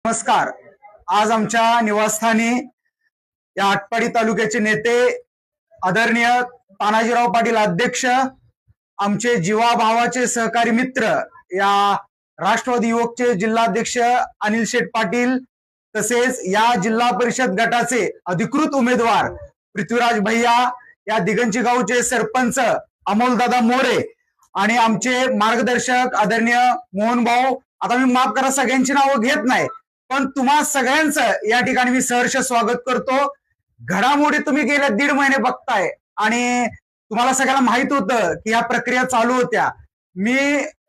नमस्कार. आज आमच्या निवासस्थानी या आटपाडी तालुक्याचे नेते आदरणीय तानाजीराव पाटील अध्यक्ष, आमचे जीवा भावाचे सहकारी मित्र या राष्ट्रवादी युवकचे जिल्हाध्यक्ष अनिल शेठ पाटील, तसेच या जिल्हा परिषद गटाचे अधिकृत उमेदवार पृथ्वीराज भैया, या दिगंची गावचे सरपंच अमोलदादा मोरे आणि आमचे मार्गदर्शक आदरणीय मोहन भाऊ. आता मी माफ करा, सगळ्यांची नावं घेत नाही, पण तुम्हा सगळ्यांचं या ठिकाणी मी सहर्ष स्वागत करतो. घडामोडी तुम्ही गेल्या 1.5 महिने बघताय आणि तुम्हाला सगळ्याला माहित होतं की या प्रक्रिया चालू होत्या. मी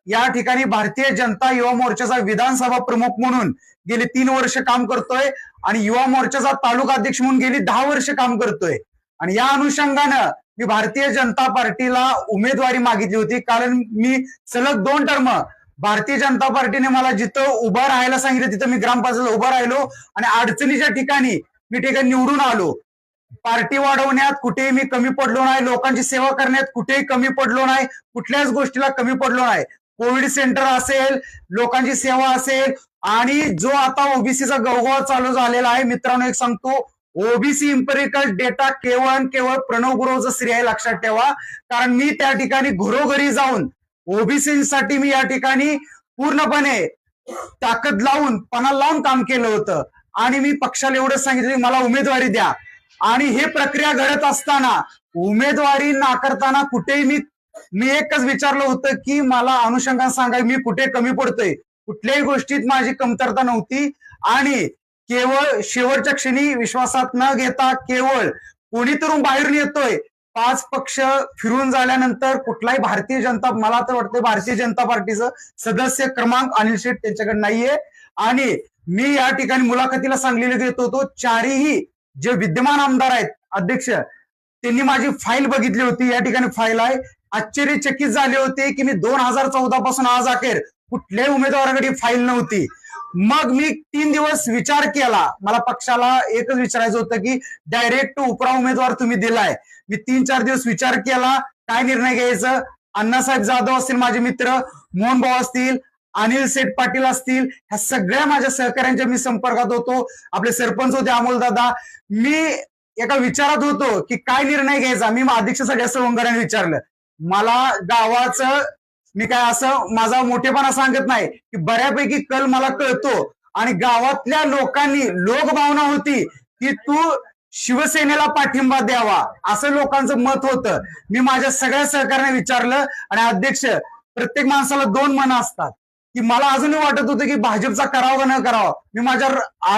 या ठिकाणी भारतीय जनता युवा मोर्चाचा विधानसभा प्रमुख म्हणून गेली 3 वर्ष काम करतोय आणि युवा मोर्चाचा तालुका अध्यक्ष म्हणून गेली 10 वर्ष काम करतोय. आणि या अनुषंगानं मी भारतीय जनता पार्टीला उमेदवारी मागितली होती, कारण मी सलग 2 टर्म भारतीय जनता पार्टीने मला जिथं उभं राहायला सांगितलं तिथं मी ग्रामपंचायतीला उभं राहिलो आणि अडचणीच्या ठिकाणी मी निवडून आलो. पार्टी वाढवण्यात कुठेही मी कमी पडलो नाही, लोकांची सेवा करण्यात कुठेही कमी पडलो नाही, कुठल्याच गोष्टीला कमी पडलो नाही. कोविड सेंटर असेल, लोकांची सेवा असेल, आणि जो आता ओबीसीचा गवगवा चालू झालेला आहे मित्रांनो, एक सांगतो, ओबीसी इम्पेरिकल डेटा केवळ प्रणव गुरुचं श्रेय आहे, लक्षात ठेवा. कारण मी त्या ठिकाणी घरोघरी जाऊन ओबीसीसाठी मी या ठिकाणी पूर्णपणे ताकद लावून पणा लावून काम केलं होतं आणि मी पक्षाला एवढंच सांगितलं की मला उमेदवारी द्या. आणि हे प्रक्रिया घडत असताना उमेदवारी नाकारताना कुठेही मी एकच विचारलं होतं की मला अनुषंगाने सांगाय मी कुठे कमी पडतोय. कुठल्याही गोष्टीत माझी कमतरता नव्हती आणि केवळ शेवटच्या क्षणी विश्वासात न घेता केवळ कोणीतरी बाहेरून येतोय. 5 पक्ष फिरून झाल्यानंतर कुठलाही भारतीय जनता, मला तर वाटतं भारतीय जनता पार्टीचं सदस्य क्रमांक अनिल शेठ त्यांच्याकडे नाहीये. आणि मी या ठिकाणी मुलाखतीला सांगलेलं देत होतो, 4ही जे विद्यमान आमदार आहेत अध्यक्ष, त्यांनी माझी फाईल बघितली होती. या ठिकाणी फाईल आहे. आश्चर्यचकित झाले होते की मी 2014 पासून आज अखेर कुठल्याही उमेदवाराकडे फाईल नव्हती. मग मी 3 दिवस विचार केला. मला पक्षाला एकच विचारायचं होतं की डायरेक्ट उपरा उमेदवार तुम्ही दिलाय. मी 3-4 दिवस विचार केला काय निर्णय घ्यायचं. अण्णासाहेब जाधव असतील, माझे मित्र मोहन भाऊ असतील, अनिल शेठ पाटील असतील, ह्या सगळ्या माझ्या सहकाऱ्यांच्या मी संपर्कात होतो. आपले सरपंच होते अमोलदादा. मी एका विचारात होतो की काय निर्णय घ्यायचा. मी अध्यक्ष सगळ्या सवंगरांनी विचारलं. मला गावाचं, मी काय असं माझा मोठेपणा सांगत नाही की बऱ्यापैकी कल मला कळतो आणि गावातल्या लोकांनी लोकभावना होती की तू शिवसेनेला पाठिंबा द्यावा, असं लोकांचं मत होतं. मी माझ्या सगळ्या सहकार्याने विचारलं आणि अध्यक्ष, प्रत्येक माणसाला 2 मनं असतात की मला अजूनही वाटत होतं की भाजपचा करावं का न करावं. मी माझ्या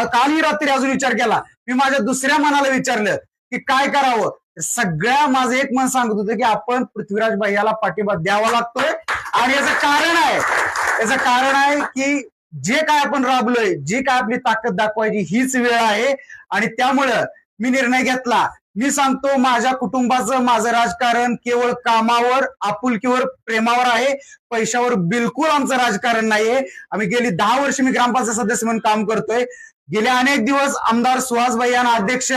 कालही रात्री अजून विचार केला. मी माझ्या दुसऱ्या मनाला विचारलं की काय करावं. सगळ्या माझं एक मन सांगत होतं की आपण पृथ्वीराज भैयाला पाठिंबा द्यावा लागतोय. आणि याचं कारण आहे की जे काय आपण राबलोय, जी काय आपली ताकद दाखवायची हीच वेळ आहे. आणि त्यामुळं मी निर्णय घेतला. मी सांगतो, माझ्या कुटुंबाचं, माझं राजकारण केवळ कामावर, आपुलकीवर, प्रेमावर आहे. पैशावर बिलकुल आमचं राजकारण नाहीये. आम्ही गेली 10 वर्ष मी ग्रामपंचायत सदस्य म्हणून काम करतोय. गेले अनेक दिवस आमदार सुहास भैया अध्यक्ष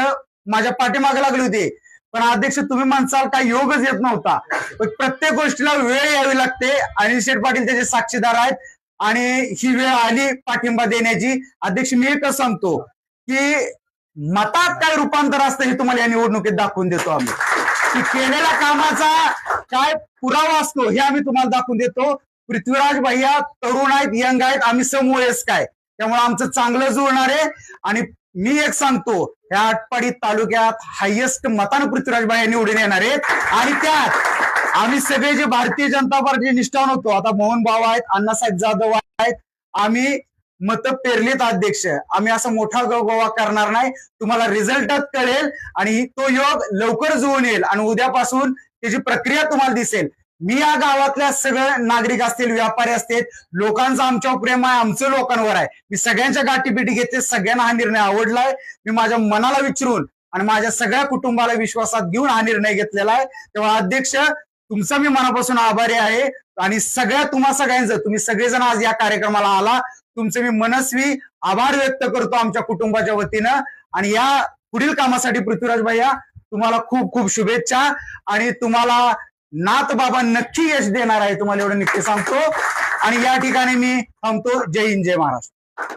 माझ्या पाठीमागे लागले होते, पण अध्यक्ष तुम्ही म्हणसाल काय योगच येत नव्हता. प्रत्येक गोष्टीला वेळ यावी लागते. अनिल शेठ पाटील त्याचे साक्षीदार आहेत आणि ही वेळ आली पाठिंबा देण्याची. अध्यक्ष, मी एकच सांगतो की मतात काय रूपांतर असतं हे तुम्हाला या निवडणुकीत दाखवून देतो आम्ही. की केलेल्या कामाचा काय पुरावा असतो हे आम्ही तुम्हाला दाखवून देतो. पृथ्वीराज भैया तरुण आहेत, यंग आहेत, आम्ही समवयस्क आहे, त्यामुळे आमचं चांगलं जुळणार आहे. आणि मी एक सांगतो, या आटपाडी तालुक्यात हायेस्ट मतानं पृथ्वीराज भैया निवडून येणार आहेत. आणि त्यात आम्ही सगळे जे भारतीय जनता पार्टी निष्ठावान होतो, आता मोहन भाऊ आहेत, अण्णासाहेब जाधव आहेत, आम्ही मत पेरलीत अध्यक्ष. आम्ही असा मोठा गवगवा करणार नाही. तुम्हाला रिझल्टात कळेल आणि तो योग लवकर जुळून येईल आणि उद्यापासून त्याची प्रक्रिया तुम्हाला दिसेल. मी या गावातल्या सगळे नागरिक असतील, व्यापारी असतील, लोकांचं आमच्यावर प्रेम आहे, आमचं लोकांवर आहे. मी सगळ्यांच्या गाठीपिटी घेते. सगळ्यांना हा निर्णय आवडलाय. मी माझ्या मनाला विचारून आणि माझ्या सगळ्या कुटुंबाला विश्वासात घेऊन हा निर्णय घेतलेला आहे. तेव्हा अध्यक्ष, तुमचा मी मनापासून आभारी आहे. आणि तुम्हा सगळ्यांचं, तुम्ही सगळेजण आज या कार्यक्रमाला आला, तुमचे मी मनस्वी आभार व्यक्त करतो आमच्या कुटुंबाच्या वतीनं. आणि या पुढील कामासाठी पृथ्वीराज भैया तुम्हाला खूप खूप शुभेच्छा. आणि तुम्हाला नाथ बाबा नक्की यश देणार आहे, तुम्हाला एवढं नक्की सांगतो. आणि या ठिकाणी मी थांबतो. जय हिंद, जय महाराष्ट्र.